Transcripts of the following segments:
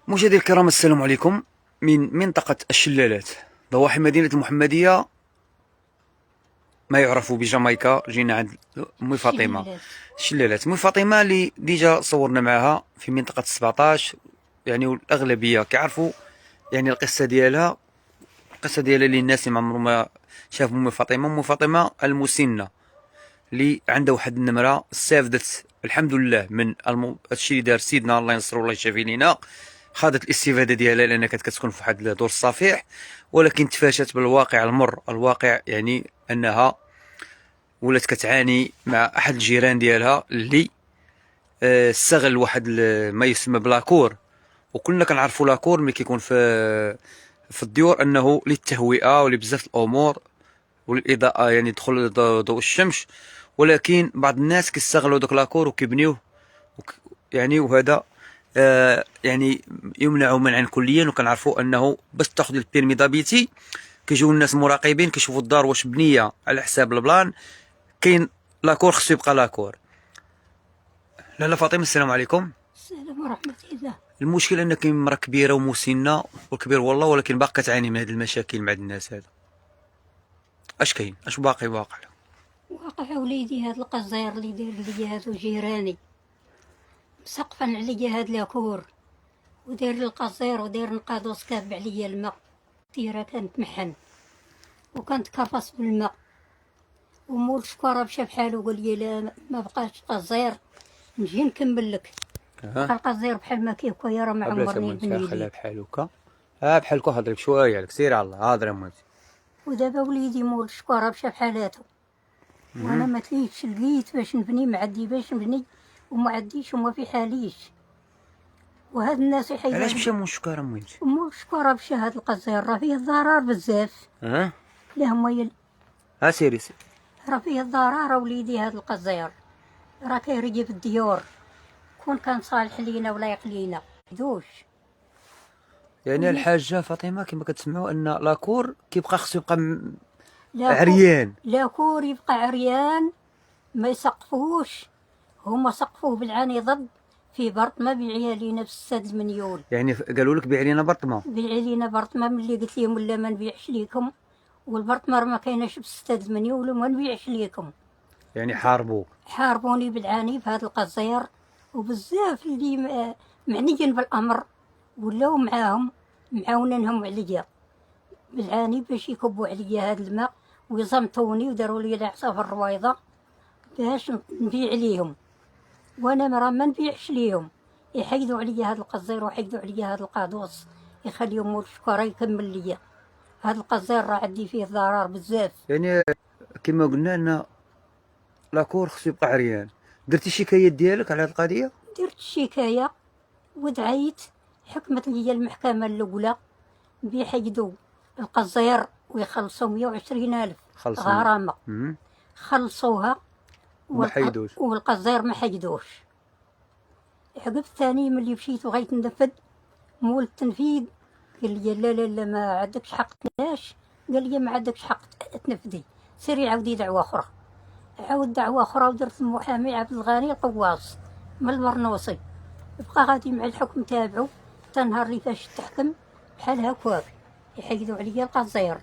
مشاهدينا الكرام، السلام عليكم. من منطقة الشلالات ضواحي مدينة المحمدية، ما يعرف بجامايكا. جينا عند أمي فاطمة. شلالات. الشلالات أمي فاطمة اللي ديجا صورنا معها في منطقة 17، يعني والأغلبية كيعرفوا يعني القصة ديالها. القصة ديالها للناس اللي ما عمرهم ما شافوا أمي فاطمة. أمي فاطمة المسنة اللي عندها واحد النمرة استافدت الحمد لله من هادشي اللي دار سيدنا الله ينصرو الله يشافي لينا. خاضت الاستفاده ديالها لانها كانت كتكون في واحد دور الصفيح، ولكن تفاشت بالواقع المر. الواقع يعني انها ولات كتعاني مع احد الجيران ديالها اللي استغل واحد ما يسمى بلاكور. وكلنا كنعرفوا لاكور ملي كيكون في الديور انه للتهوئه ولبزاف الامور وللاضاءه، يعني دخول ضوء الشمس. ولكن بعض الناس كيستغلوا دوك لاكور وكيبنيوه يعني وهذا يعني يمنع منعا كليا. وكنعرفوا انه باش تاخذ البيرمي دابيتي كيجيو الناس مراقبين كيشوفوا الدار واش بنيه على حساب البلان. كاين لاكور خصو يبقى لاكور. لاله فاطمه، السلام عليكم. السلام ورحمة الله. المشكل ان كاين مرا كبيره ومسنه والكبير والله، ولكن باقا كتعاني من هذه المشاكل مع المناس. هذا اش كاين؟ اش باقي واقع؟ واقع وليدي هاد القزير اللي داير ليا هادو جيراني مسقفن عليا هاد لاكور، وداير لي القزير وداير نقادوس كاب عليا الماء. تيرا كانت محن وكانت كرفص بالماء، ومول شكارة مشى بحالو قال لي لا ما بقاش قزير نجي نكمل لك. بقى القزير بحال ما كيبقى راه ما عمرني بني خليها لي. بحال هكا. بحال هكا هضرك شويه عليك، سيري على الله. هضري امتي. ودابا وليدي مول شكارة مشى بحالاتو، وانا ما تليتش لقيت باش نبني، معدي باش نبني وما عديش وما في حاليش. وهاد الناس يحيدوا علاش مشى من شكاره امتي؟ مول شكارة مشى هاد القزير راه فيه ضرر بزاف. لا هما سيري. راه فيه ضرر وليدي هاد القزير، راه كيريب الديور. كون كان صالح لينا ولا يقلينا دوش. يعني الحاجه فاطمه كما كتسمعوا ان لاكور كيبقى خصو يبقى عريان. عريان. لاكور يبقى عريان، ما يسقفوش. هما سقفوه بالعاني ضد في برطمة بيعيها لينا بستة المليون. يعني قالوا لك بيع لينا برطمه؟ بيع لينا برطمة، ملي قلت لهم لا ما نبيعش ليكم، والبرطمة ما كايناش بستة المليون وما نبيعش ليكم. يعني حاربوك؟ حاربوني بالعاني في هذا القزير، وبزاف اللي معنيين بالامر ولاو معاهم معاونينهم عليا بالعاني باش يكبوا عليا هذا الماء ويصمتوني وداروا لي العصا في الرويضه باش نبيع ليهم. وانا مرا ما نبيعش ليهم، يحيدوا عليا هذا القزير ويحيدوا عليا هذا القادوس، يخليهم مول الشكاره يكمل ليا. هذا القزير راه عندي فيه ضرر بزاف. يعني كما قلنا ان لاكور خصو يبقى عريان. درتي شكايات ديالك على هذه القضيه؟ درت الشكايه ودعيت، حكمت لي المحكمة الأولى بيحيدوا القزير ويخلصوا 120,000 غرامة. خلصوها وما حيدوش، والقزير ما حيدوش. عقب ثاني ملي مشيت وغيت ننفذ، مول التنفيذ قال لي لا لا لا ما عندكش حق تناش. قال لي ما عندكش حق تنفذي، سيري عاودي دعوة أخرى. عاود دعوة أخرى ودرت المحامي عبد الغني القواص من البرنوصي، بقى غادي مع الحكم تابعو حتى نهار اللي فاش تحكم بحال هكاك يحيدوا عليا القزير.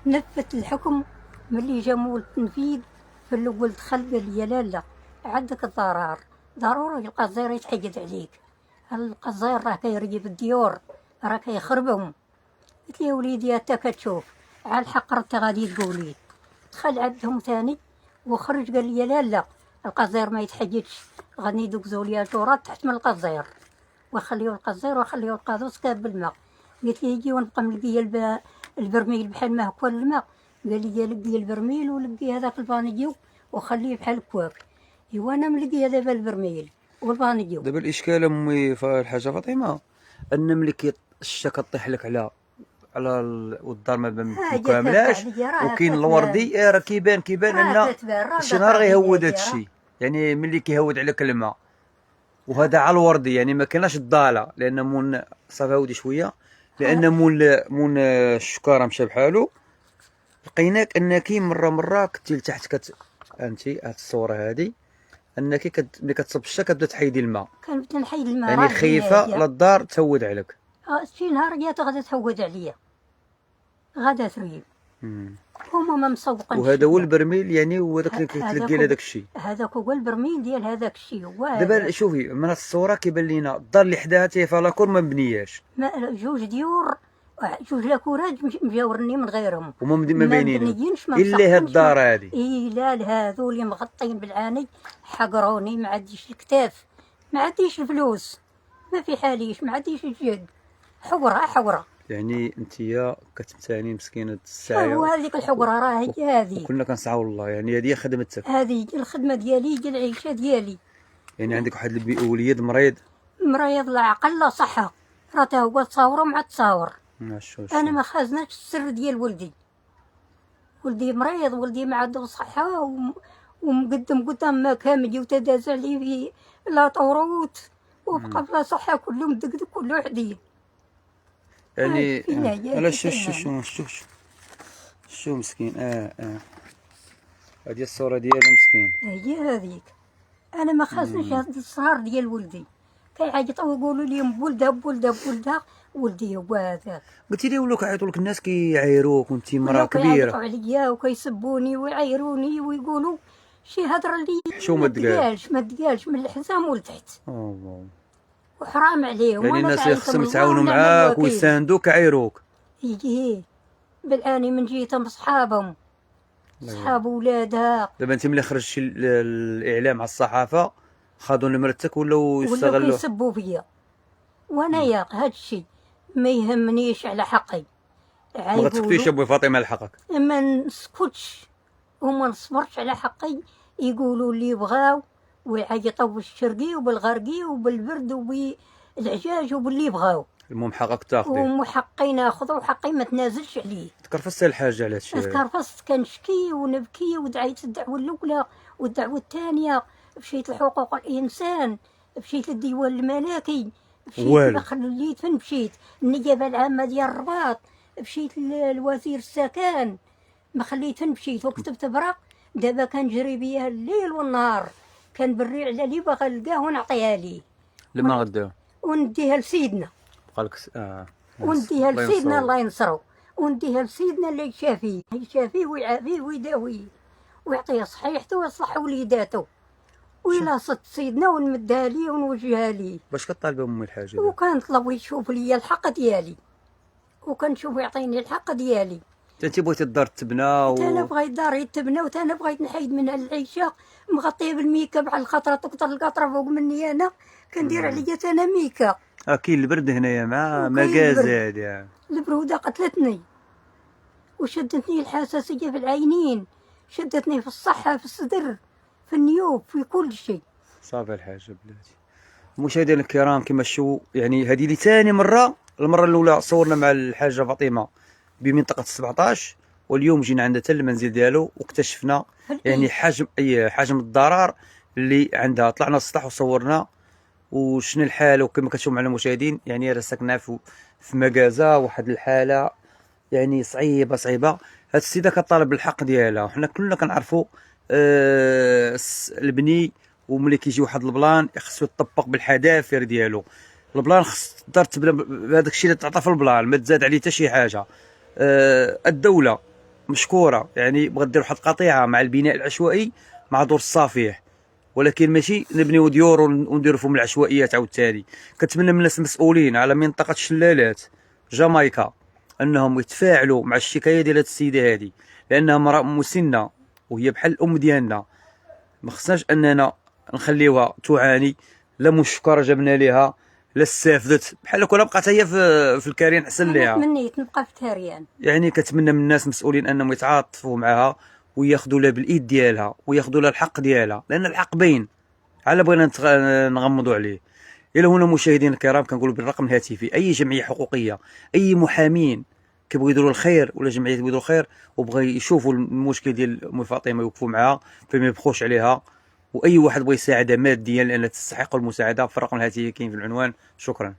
نفذت الحكم. ملي جا مول التنفيذ في الاول دخل قال لي لا لا عندك الضرر، ضروري القزير يتحيد عليك. القزير راه كيريب الديور، راه كيخربهم. قلت له يا وليدي انت كتشوف على الحق انت غادي تقولي. دخل عندهم ثاني وخرج قال لي لا لا القزير ما يتحيدش، غادي يدوزوا لي التراب تحت من القزير ويخليو القزير ويخليو القادوس كاب بالماء. قلت لي يجي ونبقى ملقيه البرميل بحال ما هكا الماء. قال لي لقي البرميل ولقي هذاك البانيو وخليه بحال هكاك. ايوا انا ملقيه دابا البرميل والبانيو. دابا الاشكال امي الحاجه فاطمه ان ملي الشتا كطيح لك على الدار ما كاملاش، وكاين الوردي راه كيبان ان شي نهار غيهود هذا الشيء. يعني ملي كيهود عليك الماء وهذا على الوردي، يعني ما كايناش الضاله لان مون صافي هودي شويه، لان مون الشكاره مشى بحالو. لقيناك انك مره كنتي لتحت انت هاد الصوره هذه انك ملي كتصب الشتا كتبدا تحيدي الماء، كنبدا نحيد الماء يعني خايفه لا الدار تهود عليك. شي نهار جات غادا تهود عليا، غادا تريب. هما ما مسوقنش. وهذا هو البرميل يعني، هو داك اللي كتلقي هذاك الشيء. هذاك هو البرميل ديال هذاك الشيء. هو دابا شوفي من الصوره كيبان لينا الدار اللي حداها تيفا لاكور ما مبنياش، جوج ديور، جوج لاكورات مجاورني من غيرهم، وما ما باينين الا هاد الدار هادي. لا هذو اللي مغطين بالعاني حقروني، ما عنديش الكتاف، ما عنديش الفلوس، ما في حاليش، ما عنديش الجد، حوره. يعني انتيا كتمتعني مسكينه الساعه. هو هذيك الحوره راه هي هذه. كلنا كنسعاو الله، يعني هذه خدمتك، هذه الخدمه ديالي، ديال العيشه ديالي. يعني عندك واحد الوليد مريض لا عقل لا صحه، راه تا هو تصاور مع التصاور. انا ما خازناش السر ديال ولدي مريض، ولدي ما عنده صحه، ومقدم قدام ما كامل وتداز عليه في لا طوروت، وبقى بلا صحه، كله مدقدق، كله عديل. يعني علاش شو مسكين. هذه الصوره ديالو مسكين. هي هذيك. انا ما خاصنيش هاد الصهر ديال ولدي، كيعيطوا يقولوا لي بولدها ولدي هو هذاك. قلتي لي ولاو كيعيطوا لك الناس كيعايروك وانت مراه كبيره، كيعيطوا عليا وكيسبوني ويعايروني ويقولوا شي هضره اللي شو ما تقالش من الحزام ولتحت. وحرام عليهم. يعني الناس اللي خصهم يتعاونوا معاك ويساندوك يعايروك. يجي بالعاني من جيتهم صحابهم، صحاب ولادها. دابا انت ملي خرجتي الاعلام على الصحافه خاضوا نمرتك ولاو يستغلوا، ولاو كيسبوا فيا، وانا يا هاد الشيء ما يهمنيش على حقي. ما تخفيش ابوي فاطمه على حقك، ما نسكتش وما نصبرش على حقي. يقولوا اللي بغاو ويعيطوا بالشرقي وبالغربي وبالبرد وبالعجاج وباللي بغاو. المهم حقك تاخذيه، وحقي ناخذه، وحقي ما تنازلش عليه. تكرفست الحاجه على هادشي. تكرفست، كنشكي ونبكي، ودعيت الدعوه الاولى والدعوه الثانيه، مشيت لحقوق الانسان، مشيت للديوان الملكي، مشيت خليت فين مشيت النيابه العامه ديال الرباط، مشيت لوزير السكن، ما خليت فين مشيت، وكتبت برا. دابا كنجري بيها الليل والنهار، كنبري على اللي باغا نلقاه ونعطيها ليه لما غداها ونديها لسيدنا. بقالك ونديها لسيدنا الله ينصرو، ونديها لسيدنا اللي يشافيه ويعافيه ويداويه ويعطيه صحيحته ويصلح وليداته، وإلا صدت سيدنا ونمدها ليه ونوجهها ليه. باش كطالبه امي الحاجه؟ وكنطلب يشوف لي الحق ديالي، وكنشوف يعطيني الحق ديالي. انت بغيتي الدار تبنى انا بغيت داري تبنى، وأنا بغيت نحيد منها العيشه مغطيه بالميكاب، على الخطره تقطر القطره فوق مني، انا كندير عليا انا ميكا. كاين البرد هنايا مع مكازاد يعني. البروده قتلتني وشدتني الحساسيه في العينين، شدتني في الصحه، في الصدر، في النيوب، في كل شيء. صافي الحاجه بلاتي. مشاهدينا الكرام كما تشوفوا يعني هذه لي ثاني مره. المره الاولى صورنا مع الحاجه فاطمه بمنطقه 17، واليوم جينا عندها حتى المنزل ديالو واكتشفنا يعني حجم الضرر اللي عندها. طلعنا السطح وصورنا وشنو الحاله، وكما كتشوفوا معنا المشاهدين يعني راه ساكنه في مكازه، واحد الحاله يعني صعيبه. هاد السيده كطالب بالحق ديالها، وحنا كلنا كنعرفوا البني، وملي كيجي واحد البلان خصو يطبق بالحذافير ديالو. البلان خص الدار تبنى بهذاك الشيء اللي تعطى في البلان، ما تزاد عليه حتى شي حاجه. الدوله مشكوره، يعني بغات دير واحد القطيعه مع البناء العشوائي مع دور الصافيح، ولكن ماشي نبنيو ديور ونديرو فيهم العشوائيات عاوتاني. كنتمنى من الناس المسؤولين على منطقه الشلالات جامايكا انهم يتفاعلوا مع الشكايه ديال هاد السيده هادي، لانها مراه مسنه وهي بحال الام ديالنا. ما خصناش اننا نخليوها تعاني، لا مشكره جبنا ليها، لا استافدت، بحال كون بقات هي في الكارين احسن ليها. تمنيت نبقى في الكاريان. يعني كتمنى من الناس المسؤولين انهم يتعاطفوا معها وياخذوا لها بالايد ديالها وياخذوا لها الحق ديالها، لان الحق باين على بغينا نغمضوا عليه. الى هنا مشاهدينا الكرام كنقولوا بالرقم الهاتفي اي جمعيه حقوقيه، اي محامين كيبغوا يديروا الخير ولا جمعيات يديروا الخير وبغى يشوفوا المشكل ديال ام فاطمه يوقفوا معها فما يبخوش عليها، واي واحد بغى يساعدها ماديا لان تستحق المساعده في الرقم الهاتفي كاين في العنوان. شكرا.